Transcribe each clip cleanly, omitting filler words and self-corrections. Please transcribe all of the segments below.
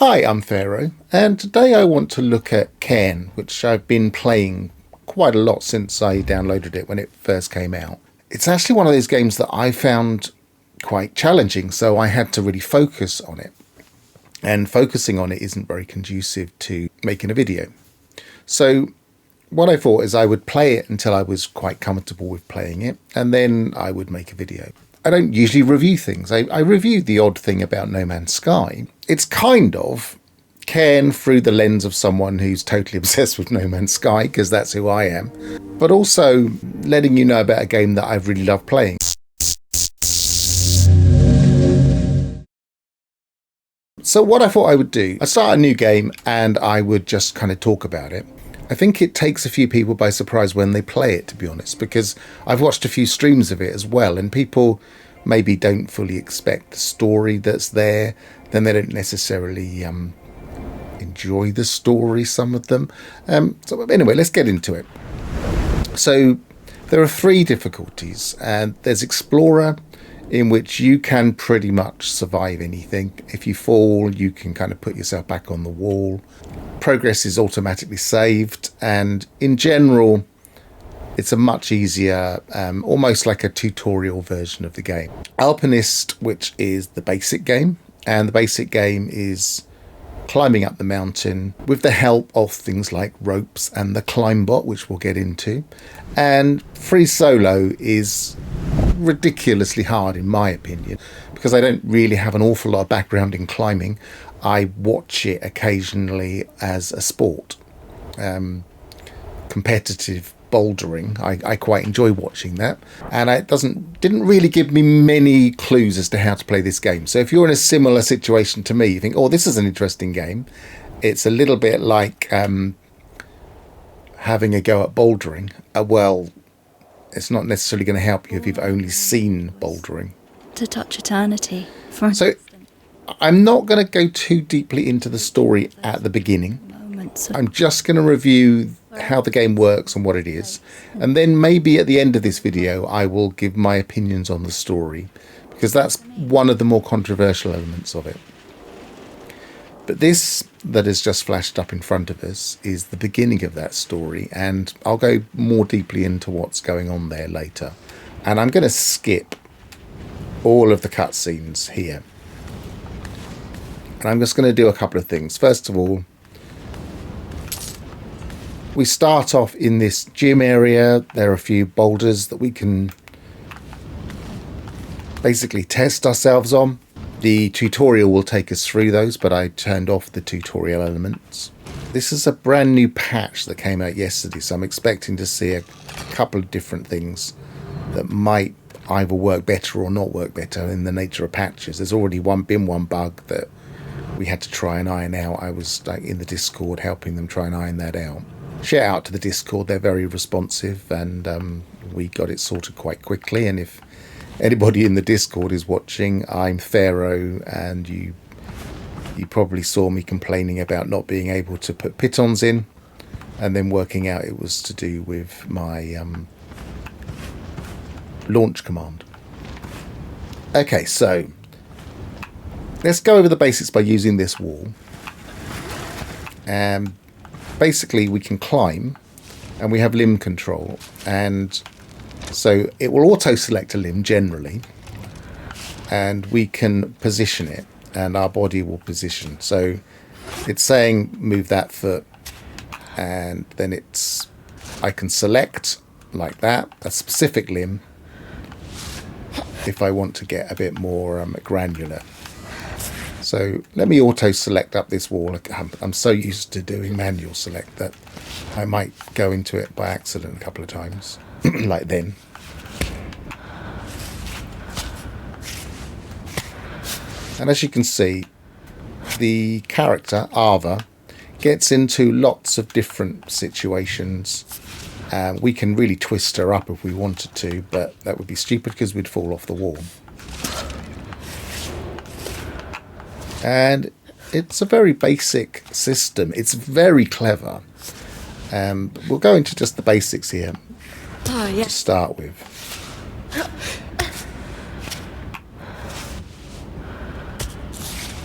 Hi, I'm Pharaoh, and today I want to look at Cairn, which I've been playing quite a lot since I downloaded it when it first came out. It's actually one of those games that I found quite challenging, so I had to really focus on it. And focusing on it isn't very conducive to making a video. So what I thought is I would play it until I was quite comfortable with playing it, and then I would make a video. I don't usually review things. I reviewed the odd thing about No Man's Sky. It's kind of Cairn through the lens of someone who's totally obsessed with No Man's Sky, because that's who I am, but also letting you know about a game that I've really loved playing. So what I thought I would do, I'd start a new game and I would just kind of talk about it. I think it takes a few people by surprise when they play it, to be honest, because I've watched a few streams of it as well, and people maybe don't fully expect the story that's there. Then they don't necessarily enjoy the story, some of them. So anyway, let's get into it. So there are 3 difficulties, and there's Explorer, in which you can pretty much survive anything. If you fall, you can kind of put yourself back on the wall. Progress is automatically saved, and in general, it's a much easier, almost like a tutorial version of the game. Alpinist, which is the basic game, and the basic game is climbing up the mountain with the help of things like ropes and the climb bot, which we'll get into. And free solo is ridiculously hard in my opinion, because I don't really have an awful lot of background in climbing. I watch it occasionally as a sport. Competitive bouldering, I quite enjoy watching that, and it didn't really give me many clues as to how to play this game. So if you're in a similar situation to me, you think, oh, this is an interesting game, it's a little bit like having a go at bouldering. Well, it's not necessarily going to help you if you've only seen bouldering. To touch eternity. So I'm not going to go too deeply into the story at the beginning. I'm just going to review how the game works and what it is, and then maybe at the end of this video I will give my opinions on the story, because that's one of the more controversial elements of it. But this that has just flashed up in front of us is the beginning of that story, and I'll go more deeply into what's going on there later. And I'm going to skip all of the cutscenes here, and I'm just going to do a couple of things. First of all, we start off in this gym area. There are a few boulders that we can basically test ourselves on. The tutorial will take us through those, but I turned off the tutorial elements. This is a brand new patch that came out yesterday, so I'm expecting to see a couple of different things that might either work better or not work better in the nature of patches. There's already been one bug that we had to try and iron out. I was in the Discord helping them try and iron that out. Shout out to the Discord, they're very responsive, and we got it sorted quite quickly. And if anybody in the Discord is watching, I'm Pharaoh, and you probably saw me complaining about not being able to put pitons in, and then working out it was to do with my launch command. Okay, so let's go over the basics by using this wall. Basically we can climb, and we have limb control, and so it will auto select a limb generally, and we can position it, and our body will position. So it's saying move that foot, and then I can select like that a specific limb if I want to get a bit more granular. So let me auto select up this wall. I'm so used to doing manual select that I might go into it by accident a couple of times, like then. And as you can see, the character, Ava, gets into lots of different situations. We can really twist her up if we wanted to, but that would be stupid because we'd fall off the wall. And it's a very basic system. It's very clever. We'll go into just the basics here to start with.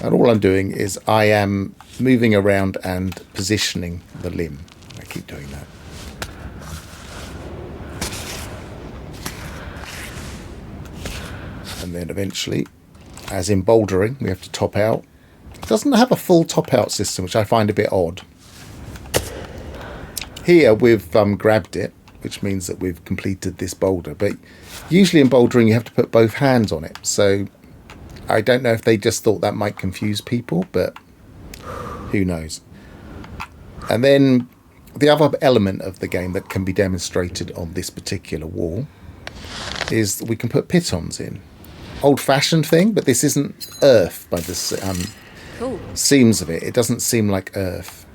And all I'm doing is I am moving around and positioning the limb. I keep doing that. And then eventually, as in bouldering, we have to top out. It doesn't have a full top out system, which I find a bit odd. Here we've grabbed it, which means that we've completed this boulder. But usually in bouldering you have to put both hands on it. So I don't know if they just thought that might confuse people, but who knows. And then the other element of the game that can be demonstrated on this particular wall is that we can put pitons in. Old-fashioned thing, but this isn't earth by the seams of it. It doesn't seem like earth.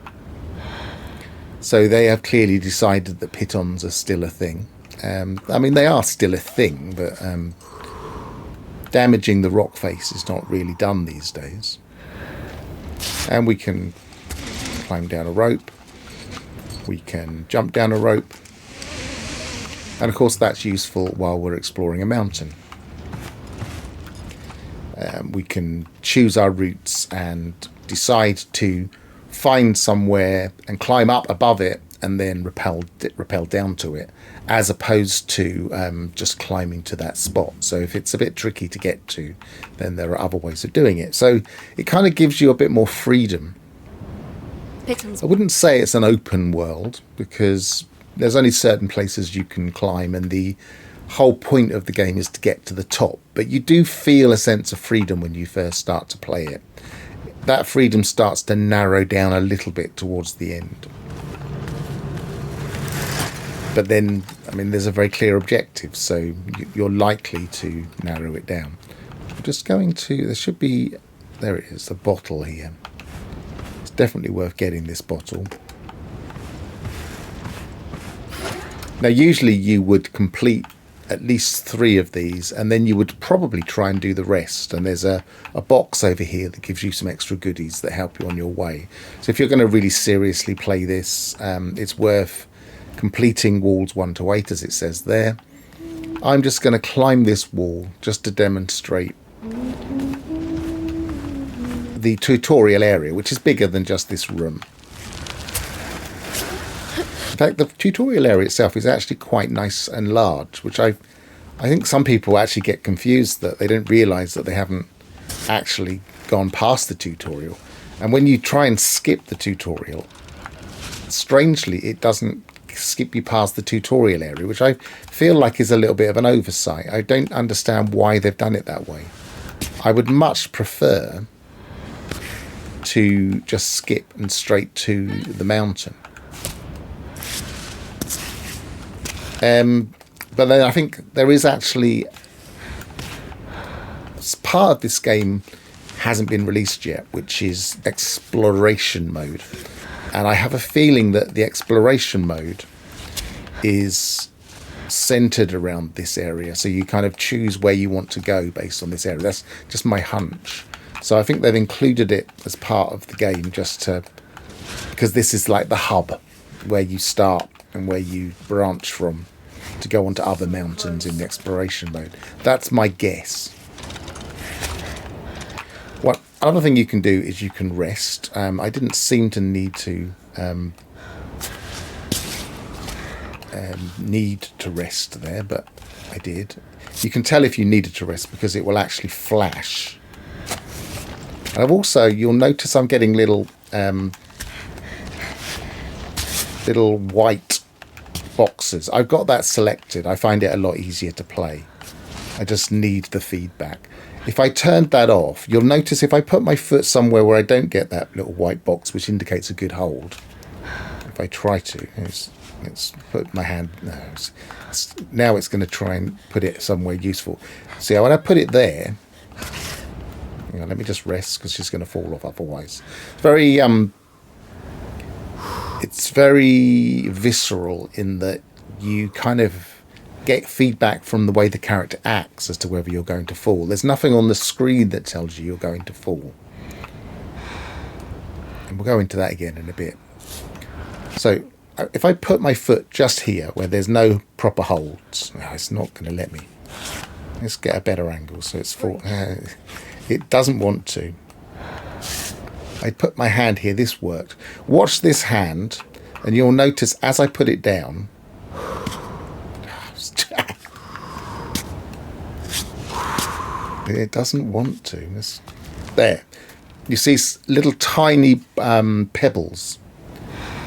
So they have clearly decided that pitons are still a thing. I mean, they are still a thing, but damaging the rock face is not really done these days. And we can climb down a rope. We can jump down a rope. And of course that's useful while we're exploring a mountain. We can choose our routes and decide to find somewhere and climb up above it and then rappel down to it, as opposed to just climbing to that spot. So if it's a bit tricky to get to, then there are other ways of doing it. So it kind of gives you a bit more freedom. I wouldn't say it's an open world, because there's only certain places you can climb, and the whole point of the game is to get to the top. But you do feel a sense of freedom when you first start to play it. That freedom starts to narrow down a little bit towards the end. But then, I mean, there's a very clear objective, so you're likely to narrow it down. I'm just going to, there should be, there it is, the bottle here. It's definitely worth getting this bottle. Now, usually you would complete at least 3 of these, and then you would probably try and do the rest. And there's a box over here that gives you some extra goodies that help you on your way. So if you're going to really seriously play this, it's worth completing walls 1 to 8, as it says there. I'm just going to climb this wall just to demonstrate the tutorial area, which is bigger than just this room. In fact, the tutorial area itself is actually quite nice and large, which I think some people actually get confused that they don't realise that they haven't actually gone past the tutorial. And when you try and skip the tutorial, strangely, it doesn't skip you past the tutorial area, which I feel like is a little bit of an oversight. I don't understand why they've done it that way. I would much prefer to just skip and straight to the mountain. But then I think there is actually part of this game hasn't been released yet, which is exploration mode. And I have a feeling that the exploration mode is centered around this area. So you kind of choose where you want to go based on this area. That's just my hunch. So I think they've included it as part of the game just to, because this is like the hub where you start and where you branch from to go onto other mountains in the exploration mode. That's my guess. What another thing you can do is you can rest. I didn't seem to need to rest there, but I did. You can tell if you needed to rest because it will actually flash. And I've also, you'll notice I'm getting little white boxes. I've got that selected. I find it a lot easier to play. I just need the feedback. If I turned that off, you'll notice if I put my foot somewhere where I don't get that little white box, which indicates a good hold. If I try to, let's put my hand, now it's going to try and put it somewhere useful. See, when I put it there, let me just rest because she's going to fall off otherwise. It's very visceral in that you kind of get feedback from the way the character acts as to whether you're going to fall. There's nothing on the screen that tells you you're going to fall. And we'll go into that again in a bit. So if I put my foot just here where there's no proper holds, it's not going to let me. Let's get a better angle so it's fall. It doesn't want to. I put my hand here. This worked. Watch this hand, and you'll notice as I put it down. It doesn't want to. There. You see little tiny pebbles.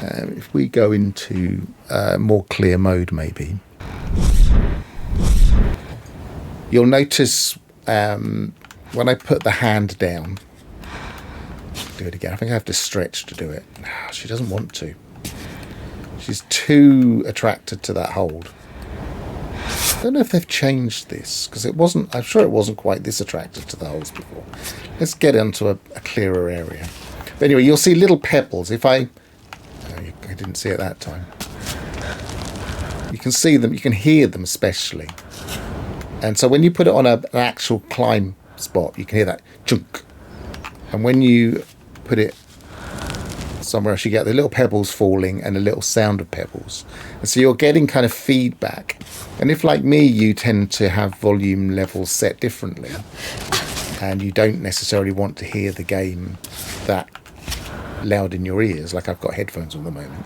If we go into more clear mode, maybe, you'll notice when I put the hand down. Do it again. I think I have to stretch to do it. She doesn't want to. She's too attracted to that hold. I don't know if they've changed this, because it wasn't. I'm sure it wasn't quite this attracted to the holes before. Let's get into a clearer area. But anyway, you'll see little pebbles. If I didn't see it that time. You can see them. You can hear them, especially. And so when you put it on an actual climb spot, you can hear that chunk. And when you put it somewhere else, you get the little pebbles falling and a little sound of pebbles. And so you're getting kind of feedback. And if, like me, you tend to have volume levels set differently, and you don't necessarily want to hear the game that loud in your ears, like I've got headphones on at the moment,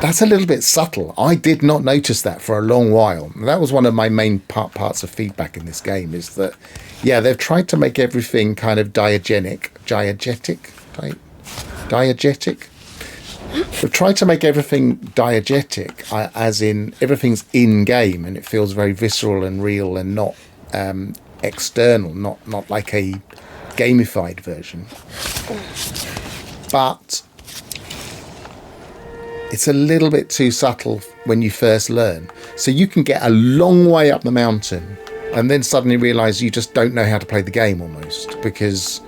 that's a little bit subtle. I did not notice that for a long while. That was one of my main parts of feedback in this game, is that, yeah, they've tried to make everything kind of diegetic. They've tried to make everything diegetic, as in everything's in-game, and it feels very visceral and real and not external, not like a gamified version. But it's a little bit too subtle when you first learn. So you can get a long way up the mountain and then suddenly realise you just don't know how to play the game almost, because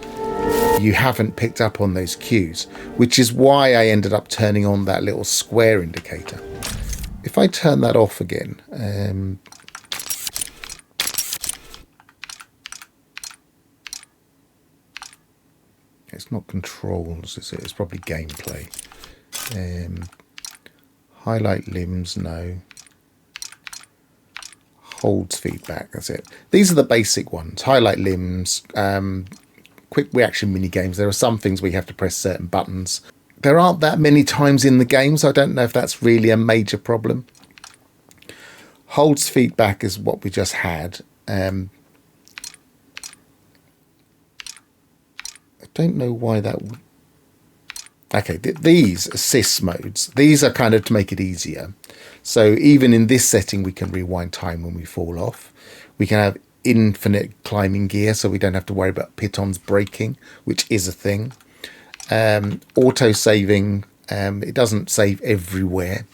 you haven't picked up on those cues, which is why I ended up turning on that little square indicator. If I turn that off again, it's not controls, is it? It's probably gameplay. Highlight limbs, no. Holds feedback, that's it. These are the basic ones. Highlight limbs, quick reaction mini games. There are some things where you have to press certain buttons. There aren't that many times in the game, so I don't know if that's really a major problem. Holds feedback is what we just had. I don't know why that would... Okay, these assist modes, these are kind of to make it easier. So even in this setting, we can rewind time when we fall off. We can have infinite climbing gear, so we don't have to worry about pitons breaking, which is a thing. Auto saving, it doesn't save everywhere.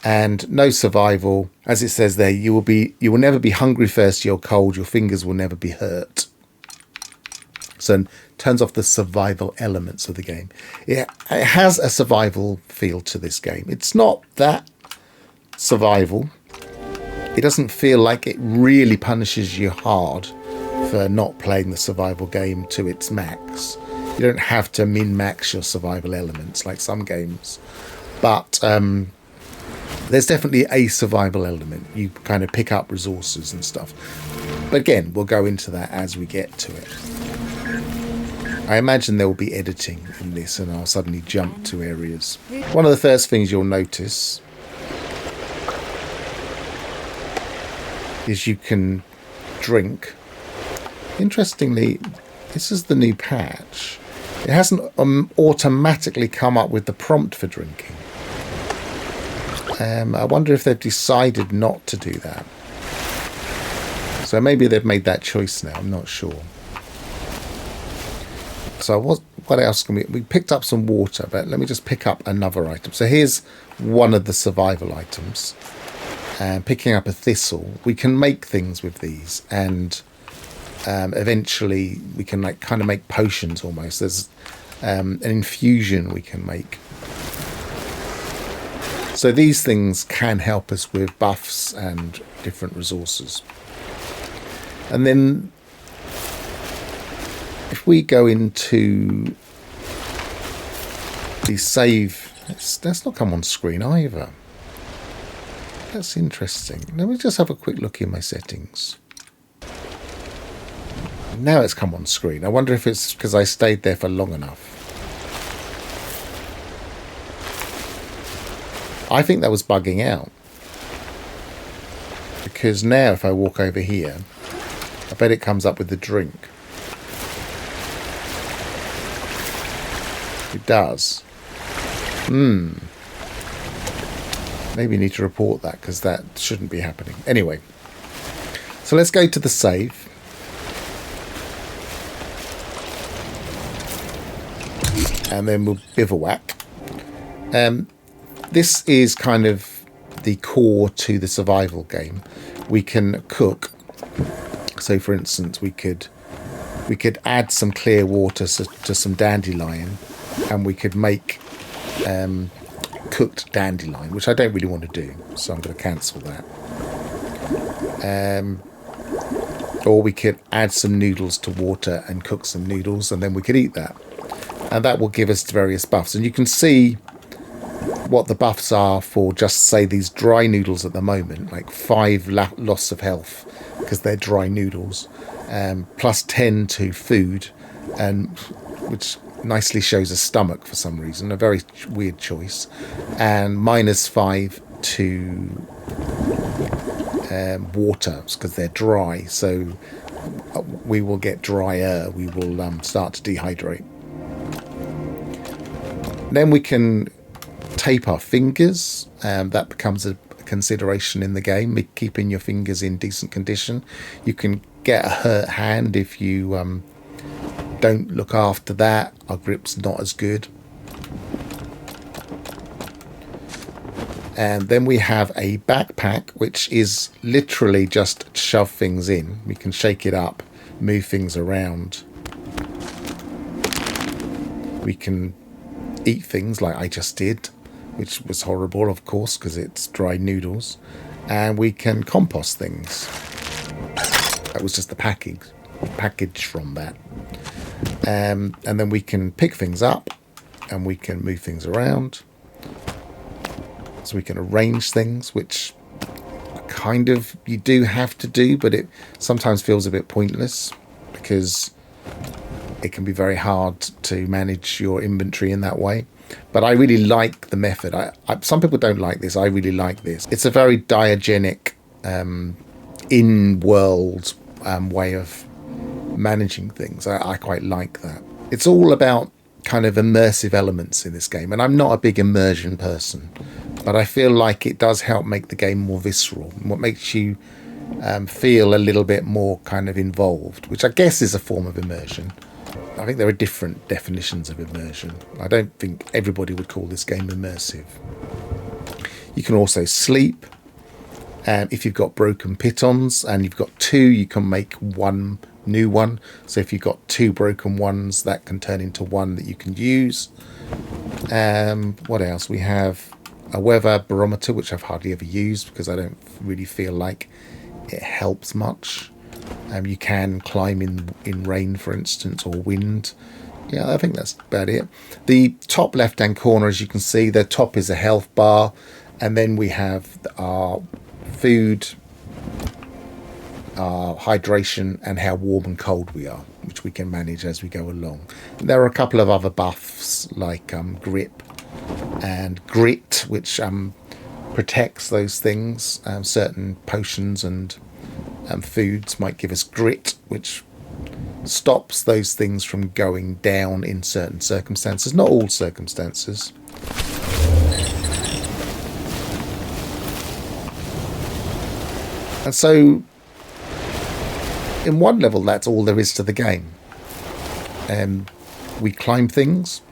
And no survival, as it says there, you will never be hungry, thirsty or cold. Your fingers will never be hurt. So it turns off the survival elements of the game. It has a survival feel to this game. It's not that survival. It doesn't feel like it really punishes you hard for not playing the survival game to its max. You don't have to min-max your survival elements like some games. But there's definitely a survival element. You kind of pick up resources and stuff. But again, we'll go into that as we get to it. I imagine there will be editing in this, and I'll suddenly jump to areas. One of the first things you'll notice is you can drink. Interestingly, this is the new patch. It hasn't automatically come up with the prompt for drinking. I wonder if they've decided not to do that. So maybe they've made that choice now, I'm not sure. So what else can we picked up some water, but let me just pick up another item. So here's one of the survival items. And picking up a thistle, we can make things with these, and eventually we can kind of make potions almost. There's an infusion we can make. So these things can help us with buffs and different resources. And then if we go into the save, that's not come on screen either. That's interesting. Let me just have a quick look in my settings. Now it's come on screen. I wonder if it's because I stayed there for long enough. I think that was bugging out. Because now if I walk over here, I bet it comes up with the drink. It does. Maybe you need to report that because that shouldn't be happening. Anyway, so let's go to the save. And then we'll bivouac. This is kind of the core to the survival game. We can cook. So, for instance, we could add some clear water to some dandelion, and we could make cooked dandelion, which I don't really want to do, so I'm going to cancel that. Or we could add some noodles to water and cook some noodles, and then we could eat that. And that will give us various buffs. And you can see what the buffs are for just, say, these dry noodles at the moment, like 5 loss of health because they're dry noodles, plus 10 to food, and which nicely shows a stomach for some reason, a very weird choice, and minus 5 to water because they're dry. So we will get drier. We will start to dehydrate. Then we can tape our fingers. That becomes a consideration in the game, keeping your fingers in decent condition. You can get a hurt hand if you don't look after that. Our grip's not as good. And then we have a backpack, which is literally just shove things in. We can shake it up, move things around. We can eat things like I just did, which was horrible, of course, because it's dry noodles. And we can compost things. That was just the package from that. And then we can pick things up, and we can move things around. So we can arrange things, which kind of you do have to do, but it sometimes feels a bit pointless because it can be very hard to manage your inventory in that way. But I really like the method. Some people don't like this. I really like this. It's a very diegenic, in-world way of managing things. I quite like that. It's all about kind of immersive elements in this game, and I'm not a big immersion person, but I feel like it does help make the game more visceral, what makes you feel a little bit more kind of involved, which I guess is a form of immersion. I think there are different definitions of immersion. I don't think everybody would call this game immersive. You can also sleep. If you've got broken pitons and you've got 2, you can make 1 new one. So if you've got 2 broken ones, that can turn into 1 that you can use. What else? We have a weather barometer, which I've hardly ever used because I don't really feel like it helps much. You can climb in rain, for instance, or wind. Yeah, I think that's about it. The top left-hand corner, as you can see, the top is a health bar. And then we have our food, our hydration, and how warm and cold we are, which we can manage as we go along. There are a couple of other buffs like grip and grit, which protects those things. Certain potions and foods might give us grit, which stops those things from going down in certain circumstances. Not all circumstances. And so, in one level, that's all there is to the game. We climb things,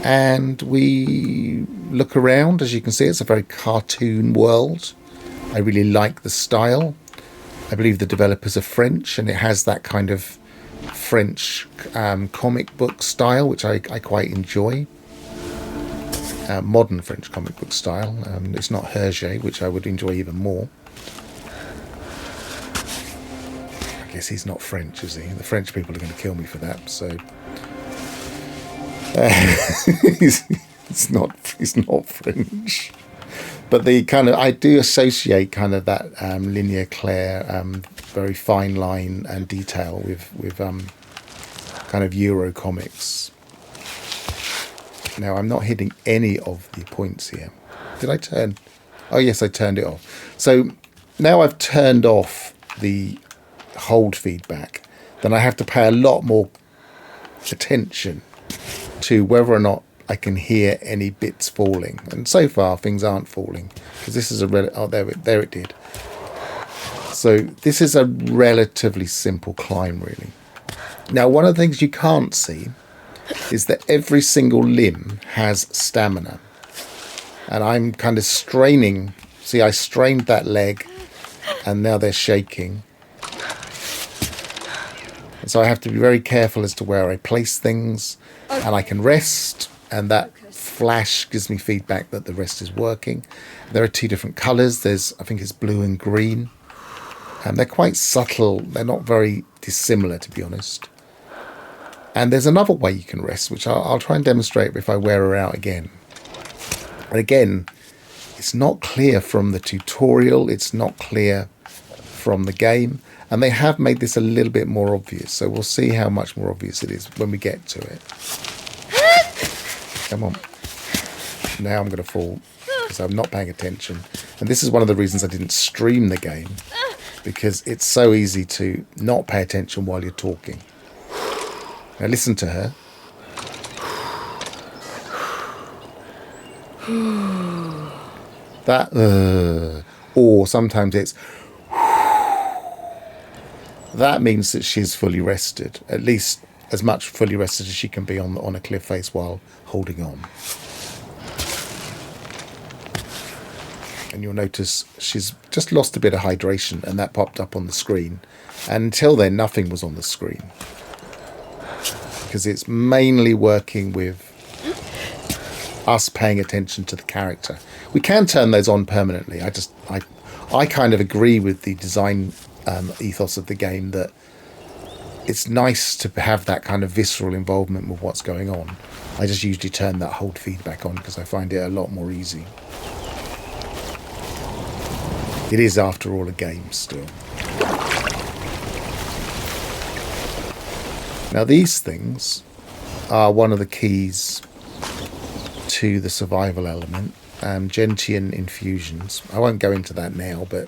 and we look around. As you can see, it's a very cartoon world. I really like the style. I believe the developers are French, and it has that kind of French comic book style, which I quite enjoy. Modern French comic book style. It's not Hergé, which I would enjoy even more. I guess he's not French, is he? The French people are going to kill me for that. So he's not French. But the kind of, I do associate kind of that linear clear, very fine line and detail with kind of Euro comics. Now I'm not hitting any of the points here. Did I turn? Oh yes, I turned it off. So now I've turned off the hold feedback. Then I have to pay a lot more attention to whether or not I can hear any bits falling. And so far things aren't falling because this is a oh, there it did. So this is a relatively simple climb, really. Now, one of the things you can't see is that every single limb has stamina. And I'm kind of straining. See, I strained that leg and now they're shaking. And so I have to be very careful as to where I place things. And I can rest, and that flash gives me feedback that the rest is working. There are two different colours. There's, I think it's blue and green. And they're quite subtle. They're not very dissimilar, to be honest. And there's another way you can rest, which I'll try and demonstrate if I wear her out again. And again, it's not clear from the tutorial. It's not clear from the game. And they have made this a little bit more obvious. So we'll see how much more obvious it is when we get to it. Come on. Now I'm going to fall because I'm not paying attention. And this is one of the reasons I didn't stream the game. Because it's so easy to not pay attention while you're talking. Now listen to her. That, or sometimes it's, that means that she's fully rested, at least as much fully rested as she can be on a cliff face while holding on. And you'll notice she's just lost a bit of hydration, and that popped up on the screen. And until then, nothing was on the screen. Because it's mainly working with us paying attention to the character. We can turn those on permanently. I kind of agree with the design ethos of the game that it's nice to have that kind of visceral involvement with what's going on. I just usually turn that hold feedback on because I find it a lot more easy. It is, after all, a game still. Now, these things are one of the keys to the survival element. Gentian infusions. I won't go into that now, but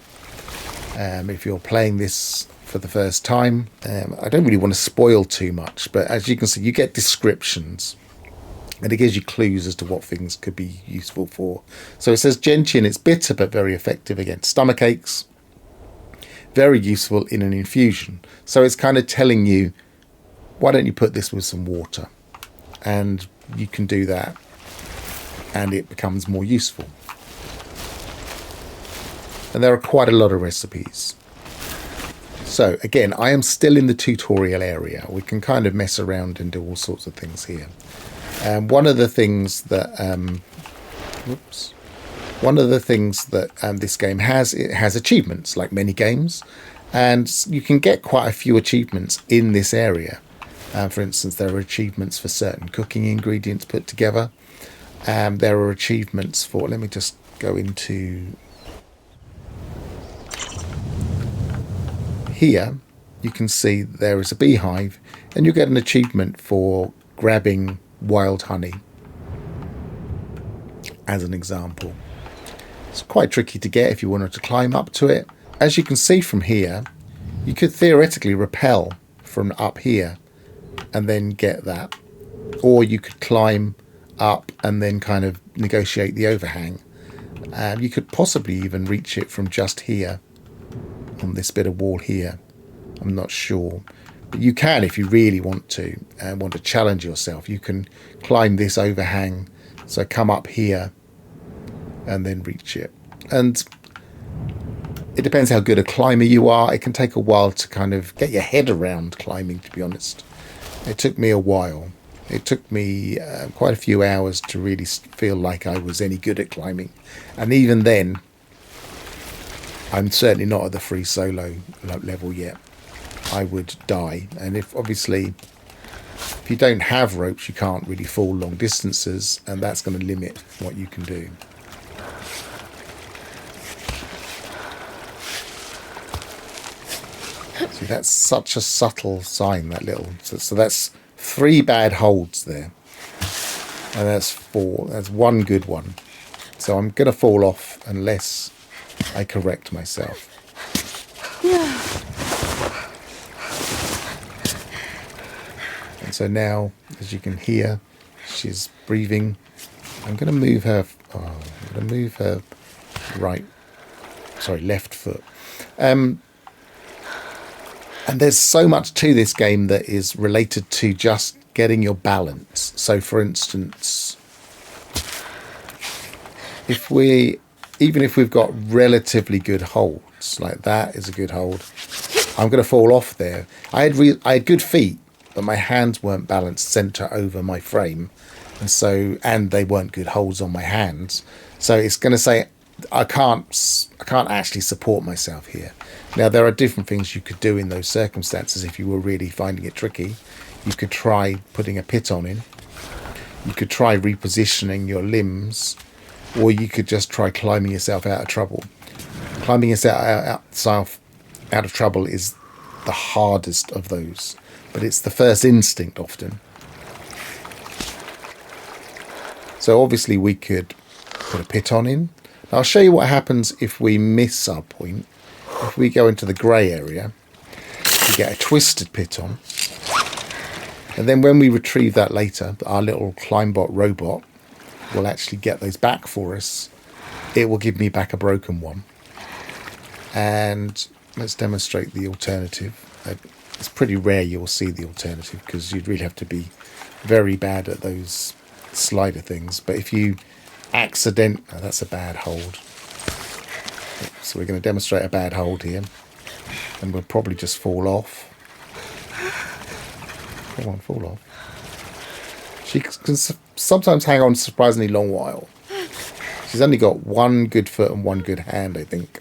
if you're playing this for the first time, I don't really want to spoil too much, but as you can see, you get descriptions. And it gives you clues as to what things could be useful for. So it says gentian, it's bitter but very effective against stomach aches. Very useful in an infusion. So it's kind of telling you, why don't you put this with some water? And you can do that. And it becomes more useful. And there are quite a lot of recipes. So again, I am still in the tutorial area. We can kind of mess around and do all sorts of things here. One of the things that this game has, it has achievements like many games, and you can get quite a few achievements in this area. For instance, there are achievements for certain cooking ingredients put together. There are achievements for, let me just go into here. You can see there is a beehive, and you get an achievement for grabbing wild honey, as an example. It's quite tricky to get if you wanted to climb up to it. As you can see from here, you could theoretically rappel from up here and then get that, or you could climb up and then kind of negotiate the overhang. You could possibly even reach it from just here on this bit of wall here. I'm not sure. But you can, if you really want to, and want to challenge yourself, you can climb this overhang. So come up here and then reach it. And it depends how good a climber you are. It can take a while to kind of get your head around climbing, to be honest. It took me a while. It took me quite a few hours to really feel like I was any good at climbing. And even then, I'm certainly not at the free solo level yet. I would die. And if you don't have ropes, you can't really fall long distances, and that's going to limit what you can do. See, that's such a subtle sign, that little. So that's 3 bad holds there. And that's 4. That's 1 good one. So I'm going to fall off unless I correct myself. And so now, as you can hear, she's breathing. I'm going to move her. I'm going to move her left foot. And there's so much to this game that is related to just getting your balance. So, for instance, even if we've got relatively good holds, like that is a good hold, I'm going to fall off there. I had good feet, but my hands weren't balanced center over my frame, and they weren't good holds on my hands. So it's going to say I can't actually support myself here. Now, there are different things you could do in those circumstances if you were really finding it tricky. You could try putting a piton in. You could try repositioning your limbs, or you could just try climbing yourself out of trouble. Climbing yourself out of trouble is the hardest of those, but it's the first instinct often. So obviously we could put a piton in. Now I'll show you what happens if we miss our point. If we go into the grey area, we get a twisted piton. And then when we retrieve that later, our little Climbot robot will actually get those back for us. It will give me back a broken one. And let's demonstrate the alternative. It's pretty rare you'll see the alternative because you'd really have to be very bad at those slider things. But if you that's a bad hold. So we're going to demonstrate a bad hold here. And we'll probably just fall off. Come on, fall off. She can sometimes hang on a surprisingly long while. She's only got 1 good foot and 1 good hand, I think.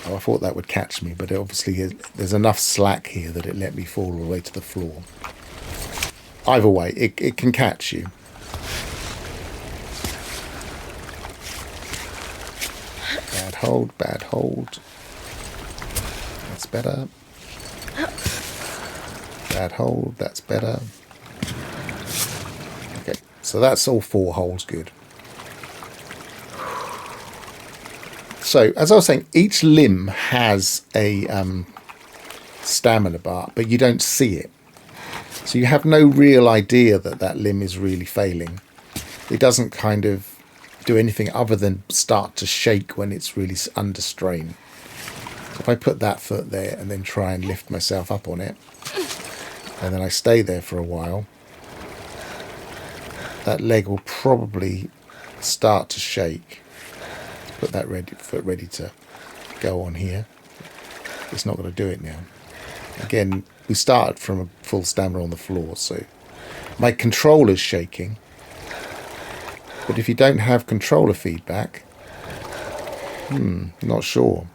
Oh, I thought that would catch me, but obviously there's enough slack here that it let me fall all the way to the floor. Either way, it can catch you. Bad hold, bad hold. That's better. Bad hold, that's better. Okay, so that's all 4 holds good. So, as I was saying, each limb has a stamina bar, but you don't see it. So you have no real idea that that limb is really failing. It doesn't kind of do anything other than start to shake when it's really under strain. So if I put that foot there and then try and lift myself up on it, and then I stay there for a while, that leg will probably start to shake. Put that foot ready to go on here. It's not going to do it now. Again, we started from a full stamina on the floor, so my controller's shaking. But if you don't have controller feedback, not sure.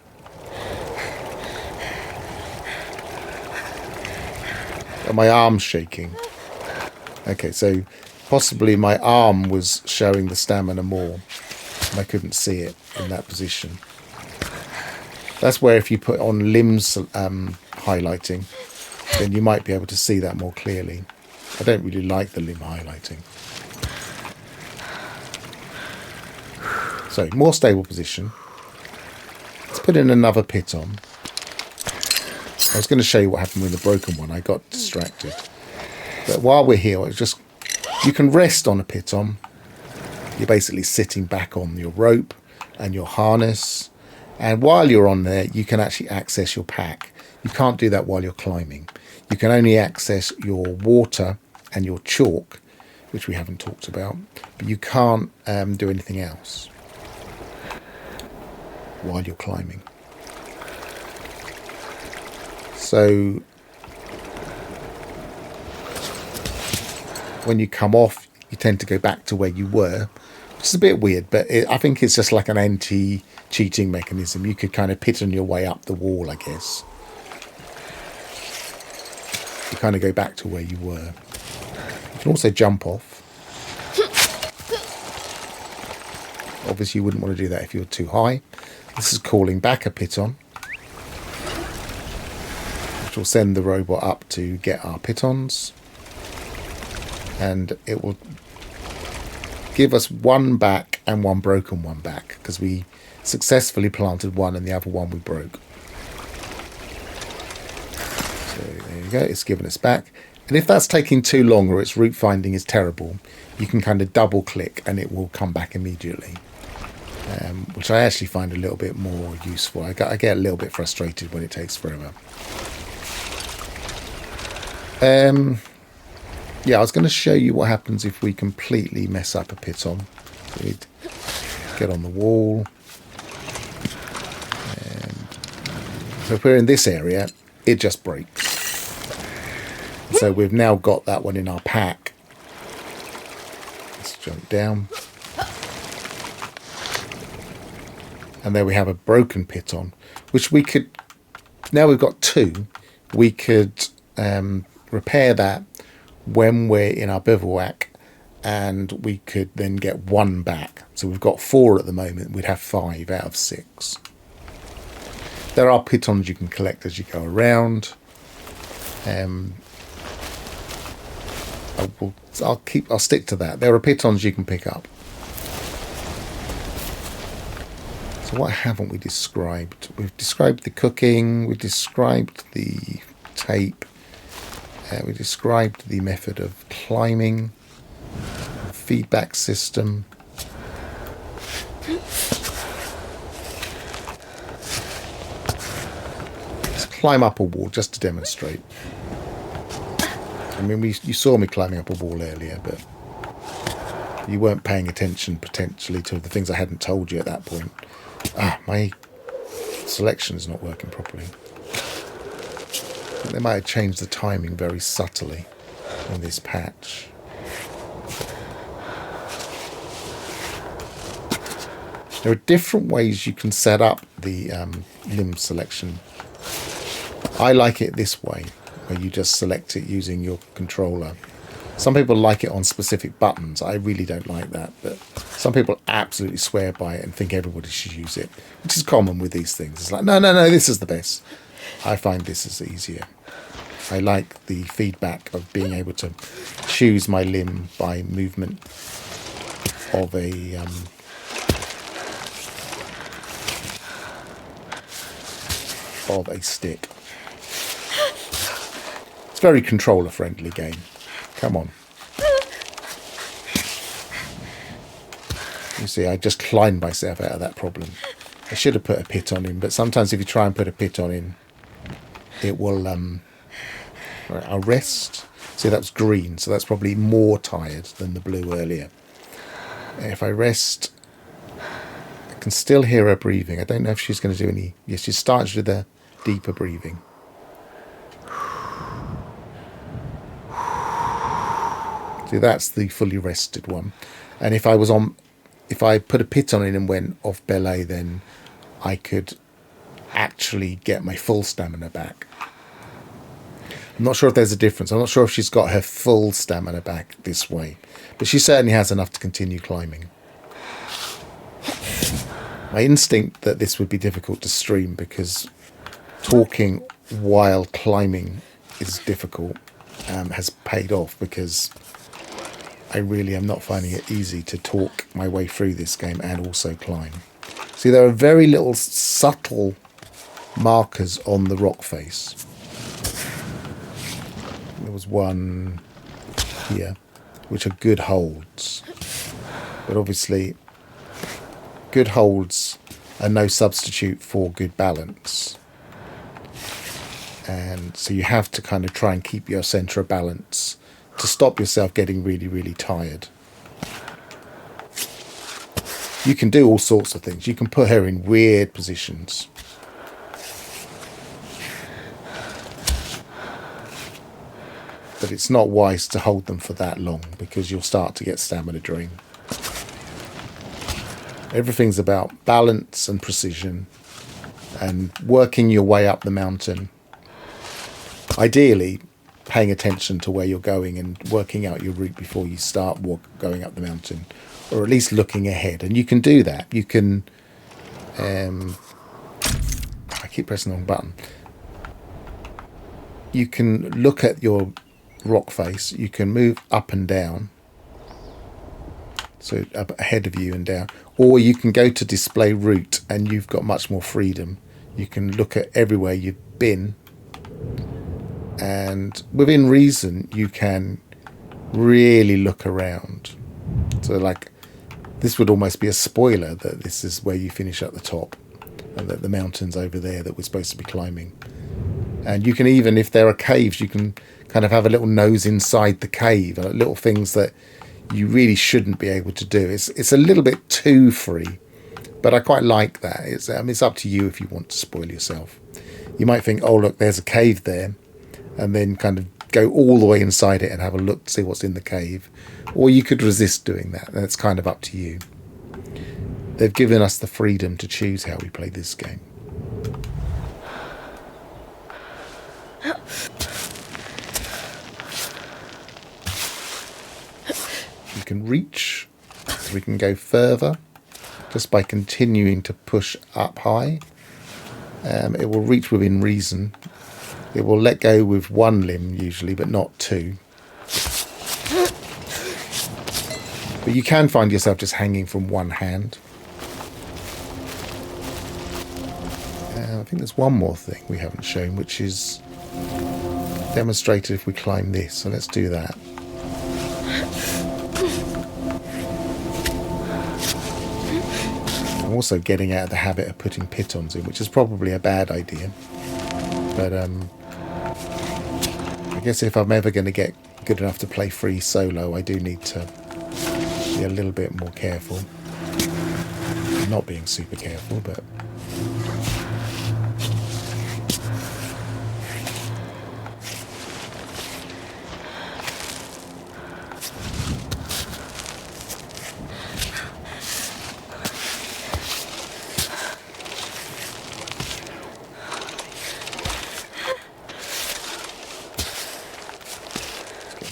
And my arm's shaking. Okay, so possibly my arm was showing the stamina more, and I couldn't see it in that position. That's where if you put on limbs highlighting, then you might be able to see that more clearly. I don't really like the limb highlighting. So, more stable position. Let's put in another piton. I was going to show you what happened with the broken one. I got distracted. But while we're here, you can rest on a piton. You're basically sitting back on your rope and your harness. And while you're on there, you can actually access your pack. You can't do that while you're climbing. You can only access your water and your chalk, which we haven't talked about. But you can't do anything else while you're climbing. So when you come off, you tend to go back to where you were, which is a bit weird, but I think it's just like an anti-cheating mechanism. You could kind of piton your way up the wall, I guess. You kind of go back to where you were. You can also jump off. Obviously, you wouldn't want to do that if you're too high. This is calling back a piton, which will send the robot up to get our pitons. And it will give us one back and one broken one back, because we successfully planted one and the other one we broke. So there you go, it's given us back. And if that's taking too long or its route finding is terrible, you can kind of double click and it will come back immediately, which I actually find a little bit more useful. I get a little bit frustrated when it takes forever. Yeah, I was going to show you what happens if we completely mess up a piton. So we'd get on the wall. And so if we're in this area, it just breaks. So we've now got that one in our pack. Let's jump down. And there we have a broken piton, which we could, now we've got two, we could repair that when we're in our bivouac, and we could then get one back. So we've got 4 at the moment, we'd have 5 out of 6. There are pitons you can collect as you go around. I'll stick to that. There are pitons you can pick up. So what haven't we described? We've described the cooking, we've described the tape, we described the method of climbing, feedback system. Let's climb up a wall just to demonstrate. I mean, you saw me climbing up a wall earlier, but you weren't paying attention potentially to the things I hadn't told you at that point. My selection is not working properly. They might have changed the timing very subtly in this patch. There are different ways you can set up the limb selection. I like it this way, where you just select it using your controller. Some people like it on specific buttons. I really don't like that, but some people absolutely swear by it and think everybody should use it, which is common with these things. It's like, no, this is the best. I find this is easier. I like the feedback of being able to choose my limb by movement of a stick. It's a very controller friendly game. Come on. You see, I just climbed myself out of that problem. I should have put a piton in, but sometimes if you try and put a piton in, it will right, I'll rest. See, that was green, so that's probably more tired than the blue earlier. If I rest, I can still hear her breathing. I don't know if she's going to do any... Yes, she starts with a deeper breathing. See, that's the fully rested one. And if I put a piton in and went off belay, then I could actually get my full stamina back. I'm not sure if there's a difference. I'm not sure if she's got her full stamina back this way, but she certainly has enough to continue climbing. My instinct that this would be difficult to stream because talking while climbing is difficult has paid off, because I really am not finding it easy to talk my way through this game and also climb. See, there are very little subtle markers on the rock face. There was one here, which are good holds. But obviously, good holds are no substitute for good balance. And so you have to kind of try and keep your centre of balance to stop yourself getting really, really tired. You can do all sorts of things. You can put her in weird positions. But it's not wise to hold them for that long, because you'll start to get stamina drain. Everything's about balance and precision and working your way up the mountain. Ideally, paying attention to where you're going and working out your route before you start going up the mountain, or at least looking ahead. And you can do that. You can I keep pressing the wrong button. You can look at your rock face. You can move up and down, so up ahead of you and down, or you can go to display route, and you've got much more freedom. You can look at everywhere you've been, and within reason you can really look around. So like this would almost be a spoiler that this is where you finish at the top, and that the mountain's over there that we're supposed to be climbing. And you can even, if there are caves, you can kind of have a little nose inside the cave, little things that you really shouldn't be able to do. It's a little bit too free, but I quite like that. It's up to you if you want to spoil yourself. You might think, oh look, there's a cave there, and then kind of go all the way inside it and have a look to see what's in the cave. Or you could resist doing that. That's kind of up to you. They've given us the freedom to choose how we play this game. You can reach, so we can go further just by continuing to push up high. It will reach within reason. It will let go with one limb usually, but not two. But you can find yourself just hanging from one hand. I think there's one more thing we haven't shown, which is demonstrated if we climb this. So let's do that. I'm also getting out of the habit of putting pitons in, which is probably a bad idea. But I guess if I'm ever going to get good enough to play free solo, I do need to be a little bit more careful. I'm not being super careful, but...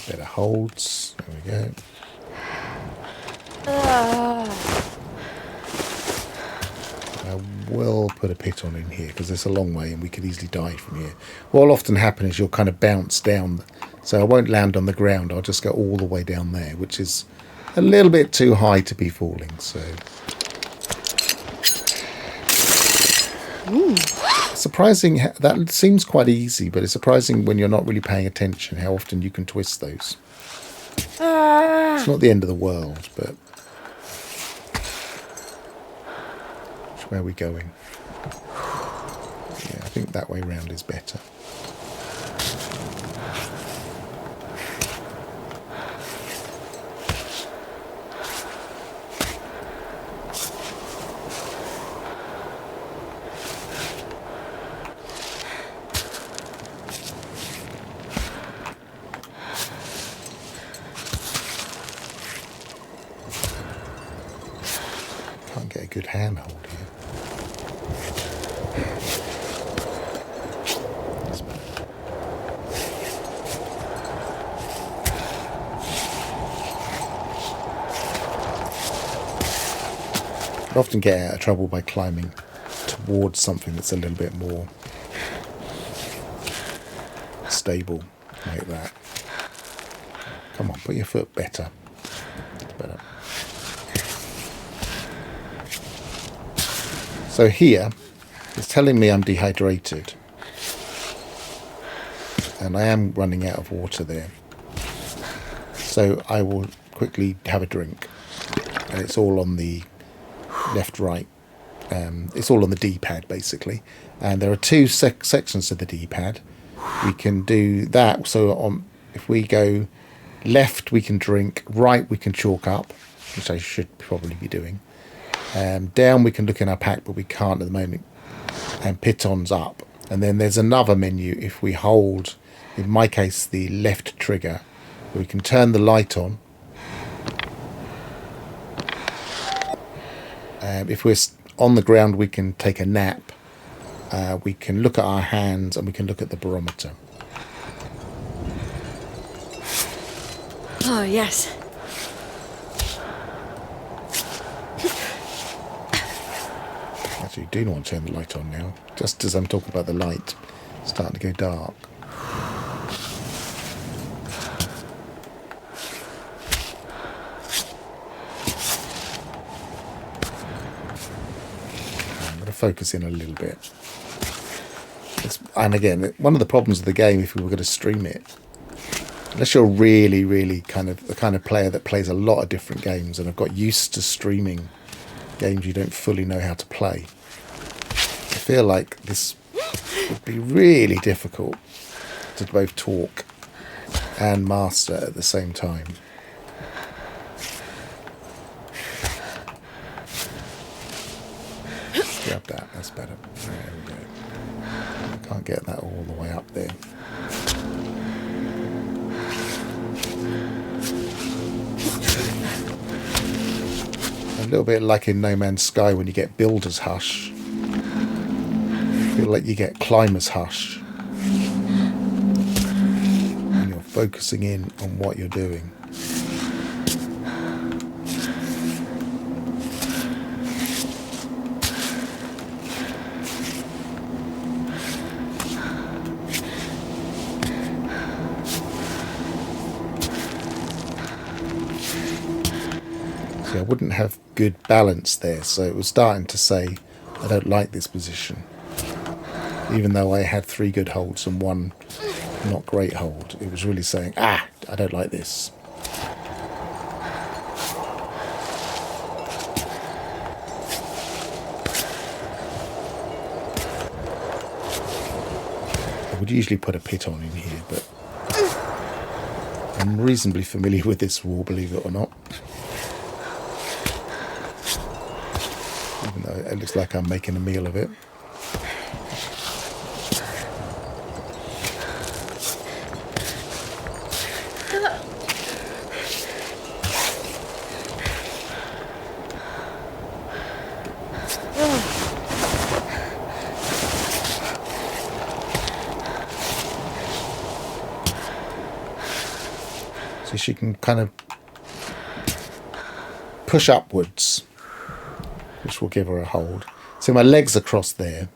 better holds. There we go. I will put a piton in here because it's a long way and we could easily die from here. What will often happen is you'll kind of bounce down, so I won't land on the ground. I'll just go all the way down there, which is a little bit too high to be falling. So surprising, that seems quite easy, but it's surprising when you're not really paying attention how often you can twist those. It's not the end of the world, but where are we going? Yeah, I think that way round is better. Can't get a good handhold here. I often get out of trouble by climbing towards something that's a little bit more stable, like that. Come on, put your foot better. Better. So here, it's telling me I'm dehydrated. And I am running out of water there. So I will quickly have a drink. And it's all on the left, right. It's all on the D-pad, basically. And there are two sections of the D-pad. We can do that. So if we go left, we can drink. Right, we can chalk up, which I should probably be doing. Down, we can look in our pack, but we can't at the moment. And pitons up. And then there's another menu. If we hold, in my case, the left trigger, we can turn the light on. If we're on the ground, we can take a nap. We can look at our hands, and we can look at the barometer. Oh, yes. Actually, do want to turn the light on now. Just as I'm talking about the light, it's starting to go dark. I'm going to focus in a little bit. And again, one of the problems of the game, if we were going to stream it, unless you're really, really the kind of player that plays a lot of different games and have got used to streaming games you don't fully know how to play, I feel like this would be really difficult to both talk and master at the same time. Grab that, that's better. There we go. I can't get that all the way up there. A little bit like in No Man's Sky when you get Builder's Hush. I feel like you get Climber's Hush. And you're focusing in on what you're doing. I wouldn't have good balance there, so it was starting to say I don't like this position, even though I had 3 good holds and 1 not great hold. It was really saying, I don't like this. I would usually put a pit on in here, but I'm reasonably familiar with this wall, believe it or not. Even though it looks like I'm making a meal of it. So she can kind of push upwards, which will give her a hold. So my legs are crossed there,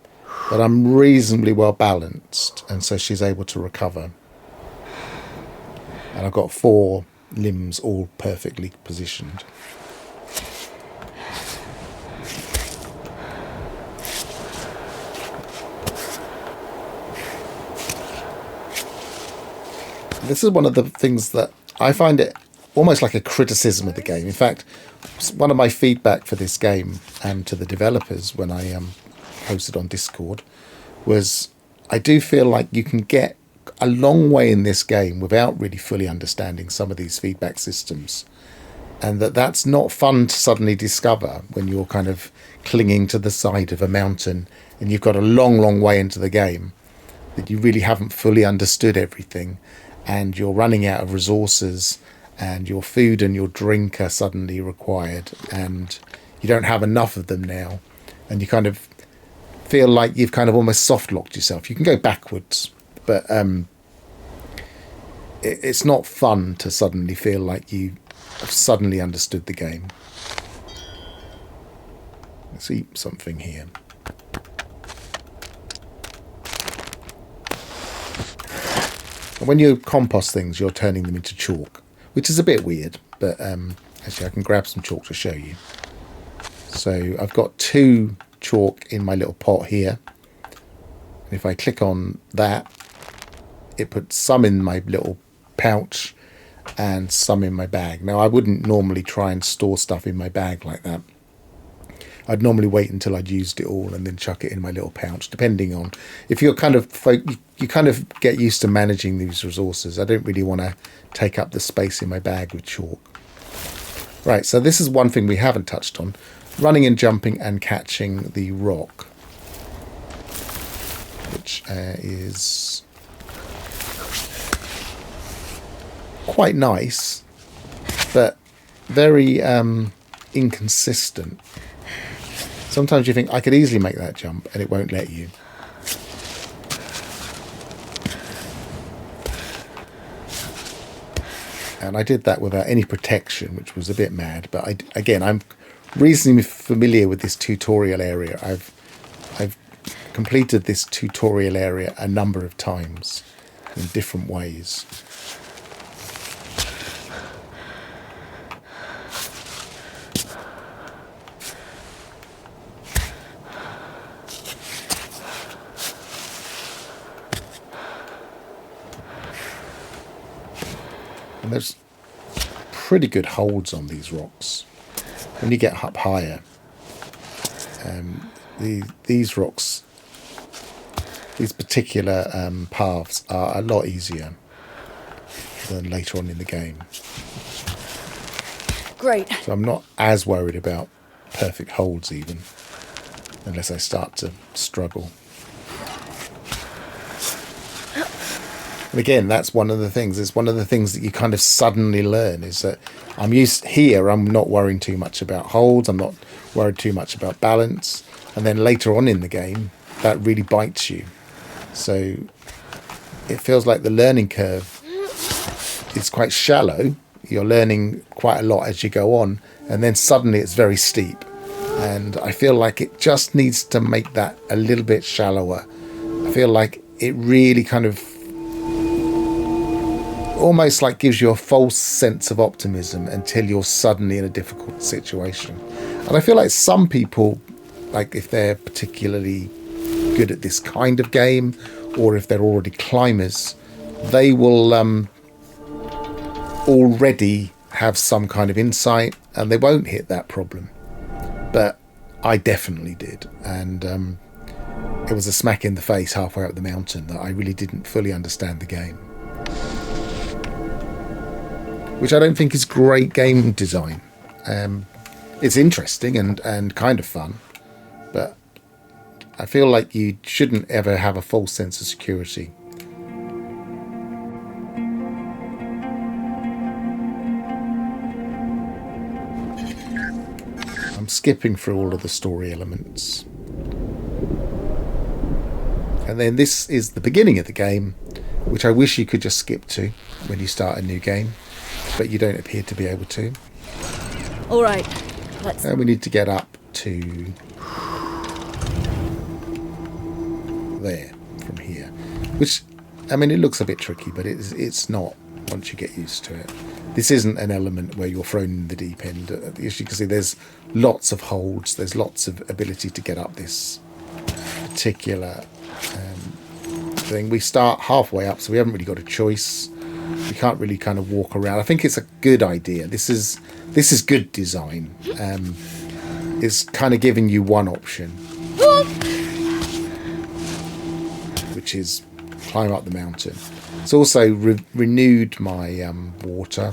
but I'm reasonably well balanced, and so she's able to recover. And I've got 4 limbs all perfectly positioned. This is one of the things that I find it almost like a criticism of the game. In fact, one of my feedback for this game and to the developers when I posted on Discord was I do feel like you can get a long way in this game without really fully understanding some of these feedback systems, and that's not fun to suddenly discover when you're kind of clinging to the side of a mountain and you've got a long way into the game that you really haven't fully understood everything, and you're running out of resources, and your food and your drink are suddenly required, and you don't have enough of them now, and you kind of feel like you've kind of almost soft-locked yourself. You can go backwards, but it's not fun to suddenly feel like you have suddenly understood the game. Let's eat something here. And when you compost things, you're turning them into chalk, which is a bit weird, but actually I can grab some chalk to show you. So I've got 2 chalk in my little pot here. And if I click on that, it puts some in my little pouch and some in my bag. Now, I wouldn't normally try and store stuff in my bag like that. I'd normally wait until I'd used it all and then chuck it in my little pouch, depending on if you're kind of you kind of get used to managing these resources. I don't really want to take up the space in my bag with chalk. Right, so this is one thing we haven't touched on: running and jumping and catching the rock, which is quite nice, but very inconsistent. Sometimes you think, I could easily make that jump, and it won't let you. And I did that without any protection, which was a bit mad. But again, I'm reasonably familiar with this tutorial area. I've completed this tutorial area a number of times in different ways. And there's pretty good holds on these rocks. When you get up higher, these rocks, these particular paths are a lot easier than later on in the game. Great. So I'm not as worried about perfect holds even, unless I start to struggle. And again, that's one of the things. It's one of the things that you kind of suddenly learn is that I'm not worrying too much about holds. I'm not worried too much about balance. And then later on in the game, that really bites you. So it feels like the learning curve is quite shallow. You're learning quite a lot as you go on. And then suddenly it's very steep. And I feel like it just needs to make that a little bit shallower. I feel like it really kind of almost like gives you a false sense of optimism until you're suddenly in a difficult situation. And I feel like some people, like if they're particularly good at this kind of game, or if they're already climbers, they will already have some kind of insight and they won't hit that problem. But I definitely did. And it was a smack in the face halfway up the mountain that I really didn't fully understand the game. Which I don't think is great game design. It's interesting and kind of fun, but I feel like you shouldn't ever have a false sense of security. I'm skipping through all of the story elements. And then this is the beginning of the game, which I wish you could just skip to when you start a new game. But you don't appear to be able to. All right, let's... And we need to get up to there from here. Which, I mean, it looks a bit tricky, but it's not once you get used to it. This isn't an element where you're thrown in the deep end. As you can see, there's lots of holds. There's lots of ability to get up this particular thing. We start halfway up, so we haven't really got a choice. You can't really kind of walk around. I think it's a good idea. This is good design. It's kind of giving you one option, which is climb up the mountain. It's also renewed my water.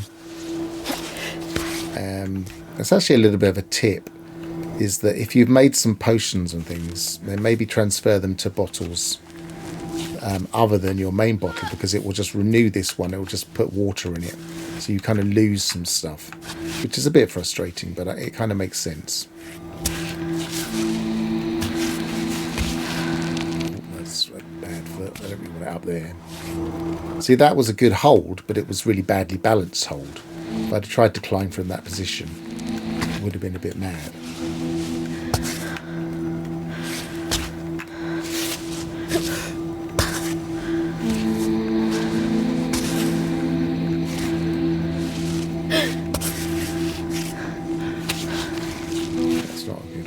It's actually a little bit of a tip, is that if you've made some potions and things, then maybe transfer them to bottles other than your main bottle, because it will just renew this one. It will just put water in it, so you kind of lose some stuff, which is a bit frustrating, but it kind of makes sense. That's a bad foot. I don't really want it up there. See, that was a good hold, but it was really badly balanced hold. If I'd tried to climb from that position, it would have been a bit mad.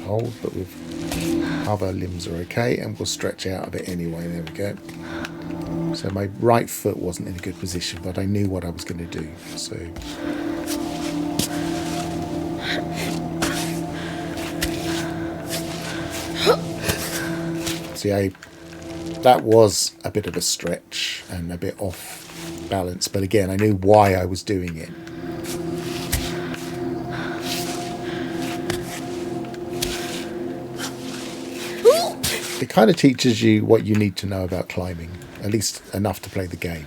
Hold, but with other limbs are okay, and we'll stretch out a bit anyway. There we go. So my right foot wasn't in a good position, but I knew what I was going to do. So see, that was a bit of a stretch and a bit off balance, but again, I knew why I was doing it. It kind of teaches you what you need to know about climbing, at least enough to play the game.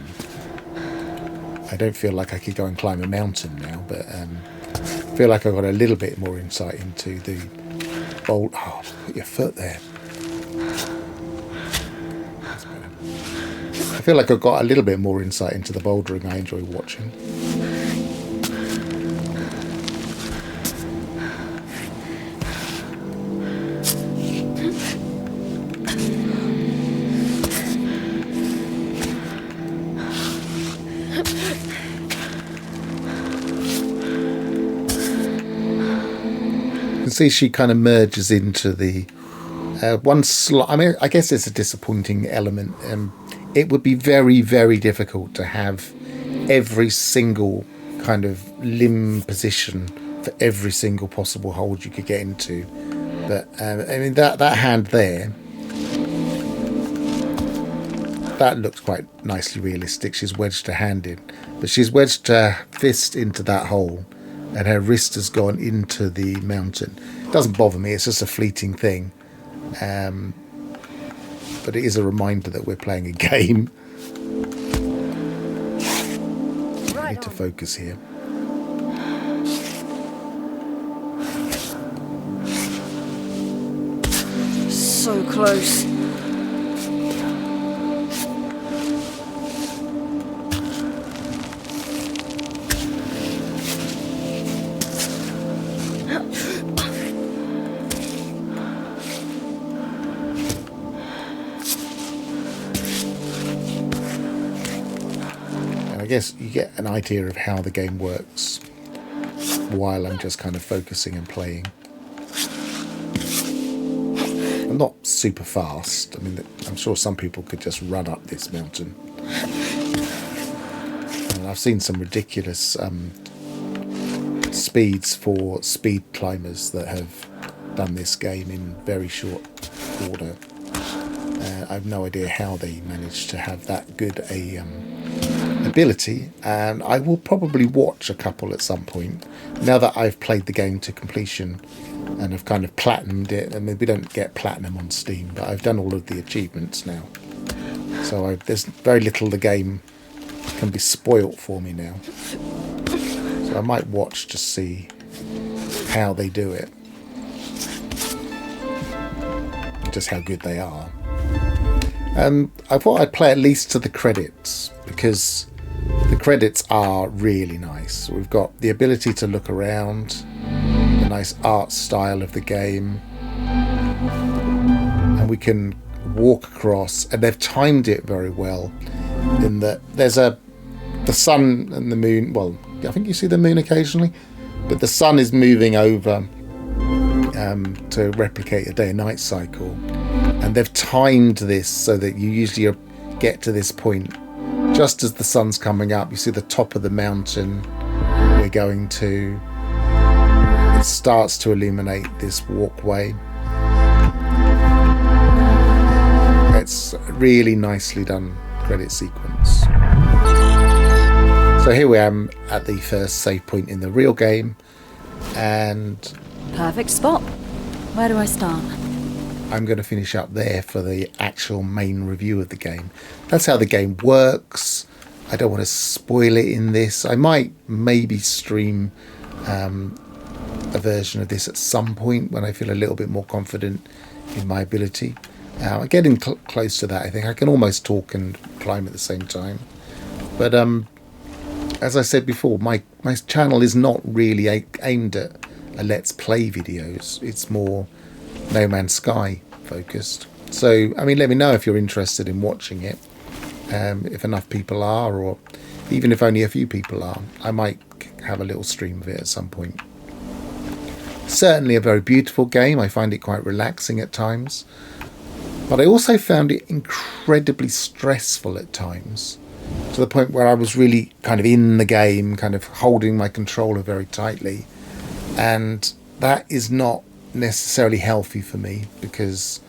I don't feel like I could go and climb a mountain now, but I feel like I've got a little bit more insight into the boulder. Oh, put your foot there. That's better. I feel like I've got a little bit more insight into the bouldering I enjoy watching. can see she kind of merges into the one slot. I mean, I guess it's a disappointing element. It would be very, very difficult to have every single kind of limb position for every single possible hold you could get into. But I mean, that hand there, that looks quite nicely realistic. She's wedged her hand in, but she's wedged her fist into that hole, and her wrist has gone into the mountain. It doesn't bother me. It's just a fleeting thing. But it is a reminder that we're playing a game. I need to focus here. So close. I guess you get an idea of how the game works while I'm just kind of focusing and playing. I'm not super fast. I mean, I'm sure some people could just run up this mountain. And I've seen some ridiculous speeds for speed climbers that have done this game in very short order. I have no idea how they managed to have that good a ability, and I will probably watch a couple at some point now that I've played the game to completion and have kind of platinumed it. And we don't get platinum on Steam, but I've done all of the achievements now, so there's very little the game can be spoilt for me now. So I might watch to see how they do it, just how good they are. I thought I'd play at least to the credits, because the credits are really nice. We've got the ability to look around, the nice art style of the game, and we can walk across, and they've timed it very well in that there's the sun and the moon. Well, I think you see the moon occasionally, but the sun is moving over to replicate a day and night cycle, and they've timed this so that you usually get to this point just as the sun's coming up. You see the top of the mountain we're going to. It starts to illuminate this walkway. It's really nicely done credit sequence. So here we am at the first save point in the real game, and Perfect spot. Where do I start? I'm going to finish up there for the actual main review of the game. That's how the game works. I don't want to spoil it in this. I might maybe stream a version of this at some point when I feel a little bit more confident in my ability. I'm getting close to that. I think I can almost talk and climb at the same time. But as I said before, my channel is not really aimed at a Let's Play videos. It's more No Man's Sky focused. So, I mean, let me know if you're interested in watching it. If enough people are, or even if only a few people are, I might have a little stream of it at some point. Certainly a very beautiful game. I find it quite relaxing at times. But I also found it incredibly stressful at times, to the point where I was really kind of in the game, kind of holding my controller very tightly. And that is not necessarily healthy for me, because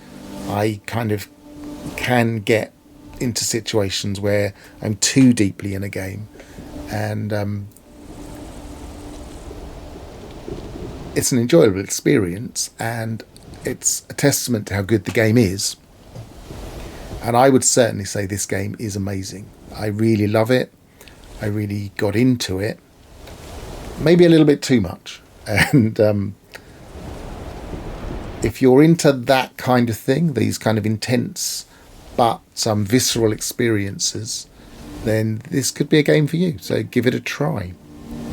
I kind of can get into situations where I'm too deeply in a game, and it's an enjoyable experience, and it's a testament to how good the game is. And I would certainly say this game is amazing. I really love it. I really got into it, maybe a little bit too much. And if you're into that kind of thing, these kind of intense but some visceral experiences, then this could be a game for you. So give it a try.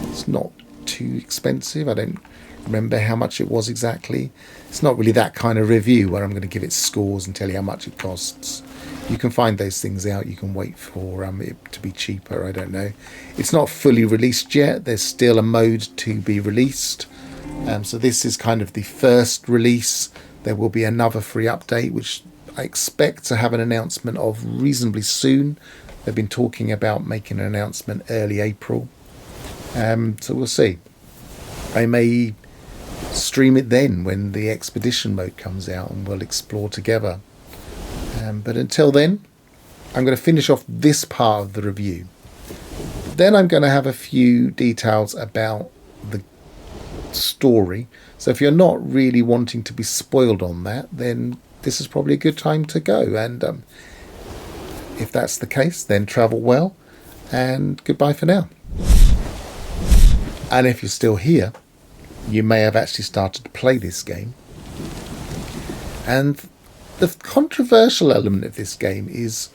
It's not too expensive. I don't remember how much it was exactly. It's not really that kind of review where I'm going to give it scores and tell you how much it costs. You can find those things out. You can wait for it to be cheaper. I don't know. It's not fully released yet. There's still a mode to be released. So this is kind of the first release. There will be another free update, which I expect to have an announcement of reasonably soon. They've been talking about making an announcement early April. So we'll see. I may stream it then when the expedition mode comes out and we'll explore together. But until then, I'm going to finish off this part of the review. Then I'm going to have a few details about the story. So if you're not really wanting to be spoiled on that, then this is probably a good time to go. And if that's the case, then travel well and goodbye for now. And if you're still here, you may have actually started to play this game. And the controversial element of this game is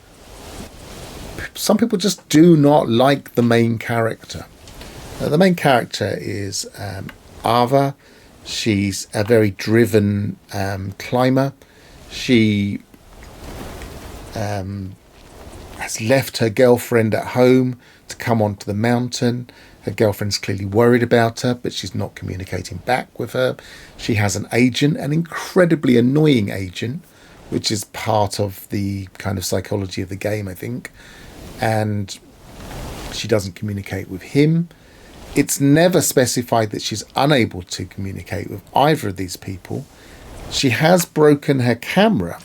some people just do not like the main character. The main character is Ava. She's a very driven climber. She has left her girlfriend at home to come onto the mountain. Her girlfriend's clearly worried about her, but she's not communicating back with her. She has an agent, an incredibly annoying agent, which is part of the kind of psychology of the game, I think. And she doesn't communicate with him. It's never specified that she's unable to communicate with either of these people. She has broken her camera.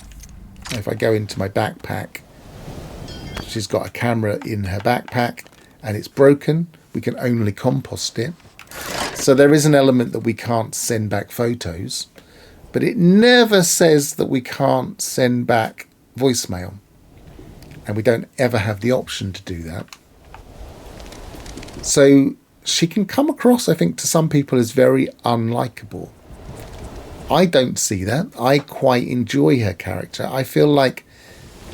If I go into my backpack, she's got a camera in her backpack and it's broken. We can only compost it. So there is an element that we can't send back photos, but it never says that we can't send back voicemail. And we don't ever have the option to do that. So she can come across, I think, to some people as very unlikable. I don't see that. I quite enjoy her character. I feel like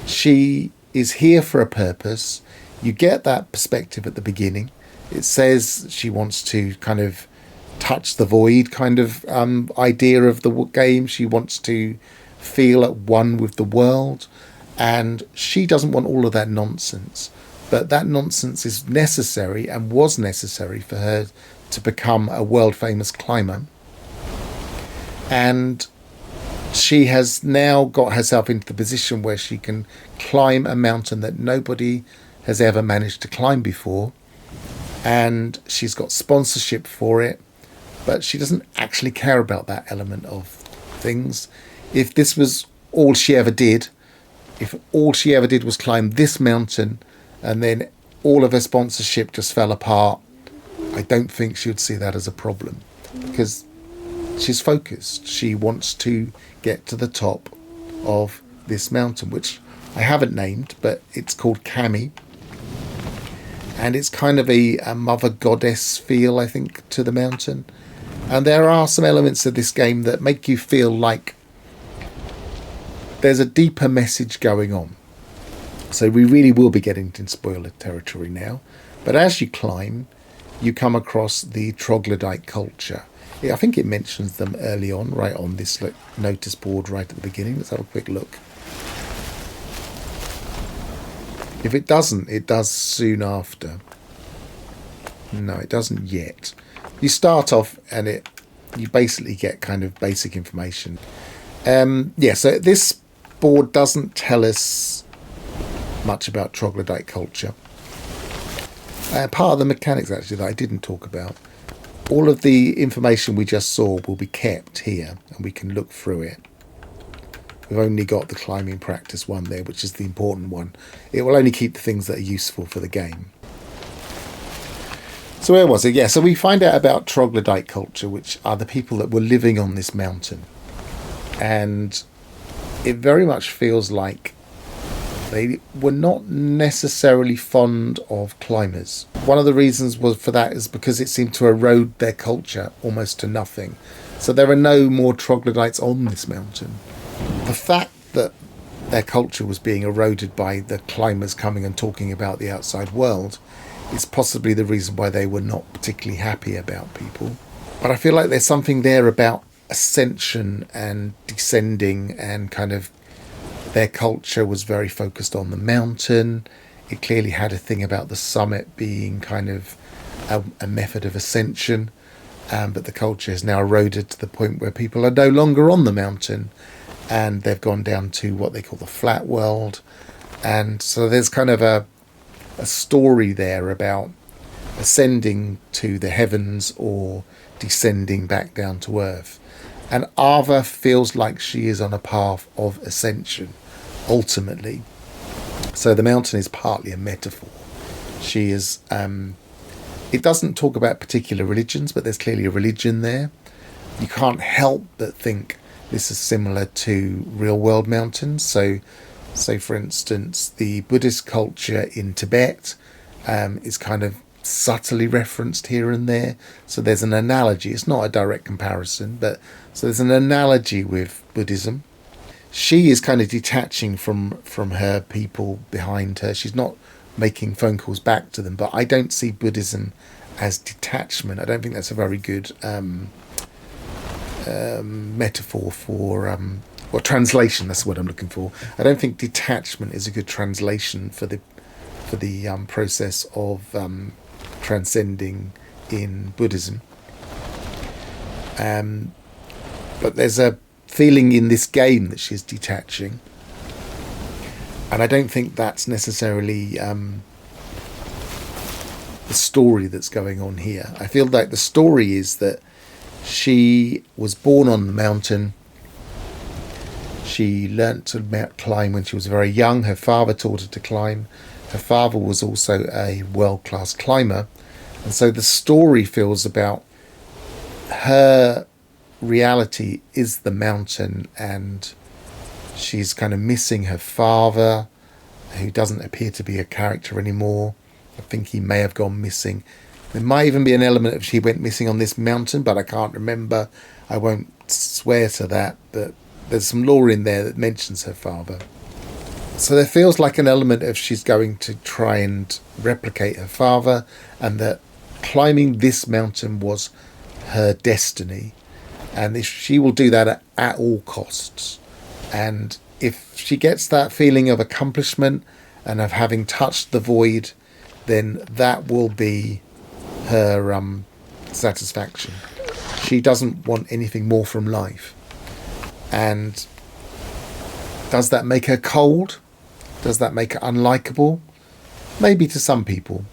she is here for a purpose. You get that perspective at the beginning. It says she wants to kind of touch the void kind of idea of the game. She wants to feel at one with the world. And she doesn't want all of that nonsense. But that nonsense is necessary and was necessary for her to become a world famous climber. And she has now got herself into the position where she can climb a mountain that nobody has ever managed to climb before. And she's got sponsorship for it. But she doesn't actually care about that element of things. If this was all she ever did, if all she ever did was climb this mountain and then all of her sponsorship just fell apart, I don't think she would see that as a problem because she's focused. She wants to get to the top of this mountain, which I haven't named, but it's called Cami. And it's kind of a mother goddess feel, I think, to the mountain. And there are some elements of this game that make you feel like there's a deeper message going on. So we really will be getting into spoiler territory now. But as you climb, you come across the troglodyte culture. I think it mentions them early on, right on this notice board right at the beginning. Let's have a quick look. If it doesn't, it does soon after. No, it doesn't yet. You start off and you basically get kind of basic information. So this board doesn't tell us much about troglodyte culture. Part of the mechanics actually that I didn't talk about, all of the information we just saw will be kept here and we can look through it. We've only got the climbing practice one there, which is the important one. It will only keep the things that are useful for the game. So where was it? Yeah, so we find out about troglodyte culture, which are the people that were living on this mountain. And it very much feels like they were not necessarily fond of climbers. One of the reasons for that is because it seemed to erode their culture almost to nothing. So there are no more troglodytes on this mountain. The fact that their culture was being eroded by the climbers coming and talking about the outside world is possibly the reason why they were not particularly happy about people. But I feel like there's something there about ascension and descending, and kind of their culture was very focused on the mountain. It clearly had a thing about the summit being kind of a method of ascension. but the culture has now eroded to the point where people are no longer on the mountain, and they've gone down to what they call the flat world. And so there's kind of a story there about ascending to the heavens or descending back down to earth. And Ava feels like she is on a path of ascension, ultimately. So the mountain is partly a metaphor. She is... it doesn't talk about particular religions, but there's clearly a religion there. You can't help but think this is similar to real-world mountains. So, for instance, the Buddhist culture in Tibet is kind of subtly referenced here and there. So there's an analogy. It's not a direct comparison, but so there's an analogy with Buddhism. She is kind of detaching from her people behind her. She's not making phone calls back to them, but I don't see Buddhism as detachment. I don't think that's a very good metaphor for or translation. That's what I'm looking for. I don't think detachment is a good translation for the process of transcending in Buddhism. But there's a feeling in this game that she's detaching, and I don't think that's necessarily the story that's going on here. I feel like the story is that she was born on the mountain. She learnt to climb when she was very young. Her father taught her to climb. Her father was also a world-class climber. And so the story feels about her reality is the mountain, and she's kind of missing her father, who doesn't appear to be a character anymore. I think he may have gone missing. There might even be an element of she went missing on this mountain, but I can't remember. I won't swear to that, but there's some lore in there that mentions her father. So there feels like an element of she's going to try and replicate her father, and that climbing this mountain was her destiny. And she will do that at all costs. And if she gets that feeling of accomplishment and of having touched the void, then that will be her satisfaction. She doesn't want anything more from life. And does that make her cold? Does that make her unlikable? Maybe to some people.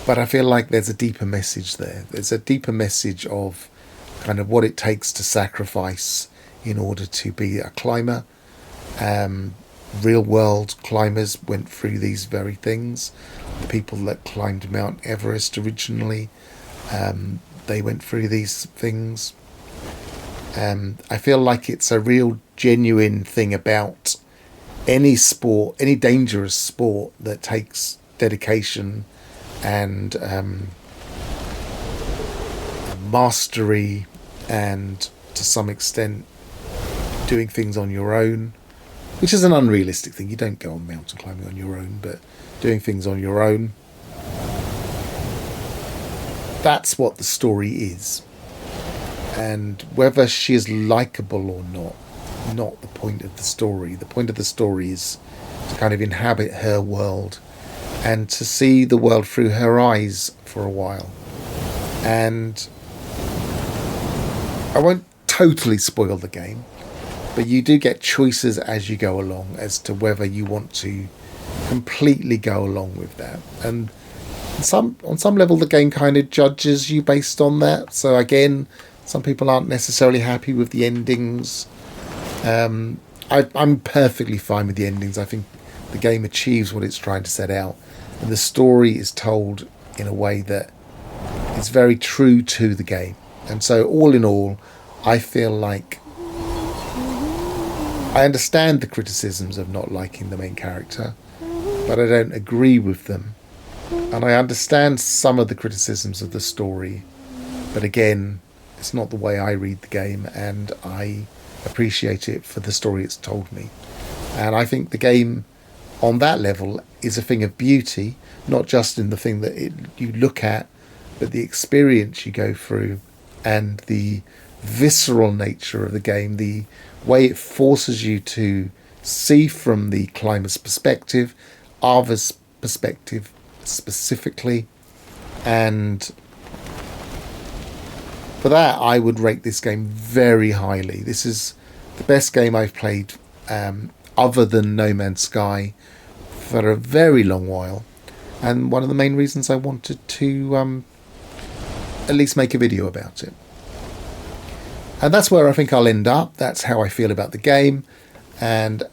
But I feel like there's a deeper message there. There's a deeper message of kind of what it takes to sacrifice in order to be a climber. Real world climbers went through these very things. The people that climbed Mount Everest originally, they went through these things. I feel like it's a real genuine thing about any sport, any dangerous sport that takes dedication and mastery, and to some extent doing things on your own, which is an unrealistic thing. You don't go on mountain climbing on your own, but doing things on your own. That's what the story is. And whether she is likable or not the point of the story. The point of the story is to kind of inhabit her world and to see the world through her eyes for a while. And I won't totally spoil the game, but you do get choices as you go along as to whether you want to completely go along with that. And on some level, the game kind of judges you based on that. So again, some people aren't necessarily happy with the endings. I'm perfectly fine with the endings. I think the game achieves what it's trying to set out, and the story is told in a way that is very true to the game. And so all in all, I feel like I understand the criticisms of not liking the main character, but I don't agree with them. And I understand some of the criticisms of the story, but again, it's not the way I read the game, and I appreciate it for the story it's told me. And I think the game on that level is a thing of beauty, not just in the thing that you look at, but the experience you go through and the visceral nature of the game, the way it forces you to see from the climber's perspective, Ava's perspective specifically, and For that, I would rate this game very highly. This is the best game I've played, other than No Man's Sky, for a very long while. And one of the main reasons I wanted to at least make a video about it. And that's where I think I'll end up. That's how I feel about the game. And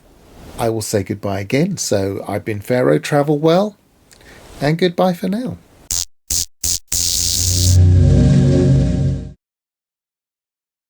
I will say goodbye again. So I've been Pharaoh, travel well, and goodbye for now.